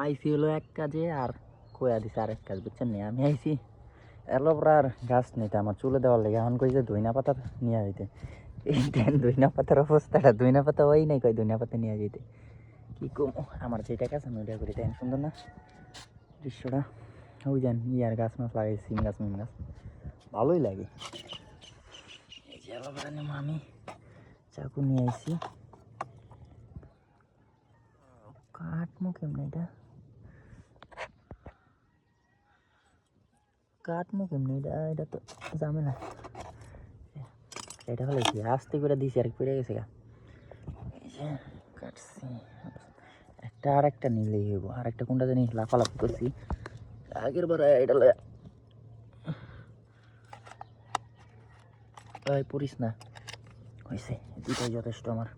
আইসি হলো এক কাজে আর কয়া দিছে আরেক কাজ, বুঝছেন নি? আমি আইসি অ্যালোভেরার গাছ নিতে আমার চুলে দেওয়ার লেগে, এখন কইছে ধইনা পাতা নিয়ে যাইতে। এই দেন ধইনা পাতার অবস্থাটা, ধইনা পাতা ওই নাই, কই ধইনা পাতা নিয়ে যাইতে কি কম। আমার যেটা গাছ আমি ওইটা করি, তাই সুন্দর না দৃশ্যটা? ওই যান ইয়ার গাছ মাছ লাগাইছি, সিম গাছ মিম গাছ, ভালোই লাগে। এই যে অ্যালোভেরা নেবো আমি, চাকু নিয়ে আইসি। কাটমো কেমনে এটা, কাটমো কেমনে এটা? এটা তো ঝামেলা। এটা হলে কি আস্তে করে দিছি আর পড়ে গেছে গা। এই যে কাটছি একটা, আর একটা নিলেই হইব। আর একটা কোনটা জানি লাফালাফি করছি আগের বার, এটা পড়িস না, হয়েছে দুটাই যথেষ্ট আমার।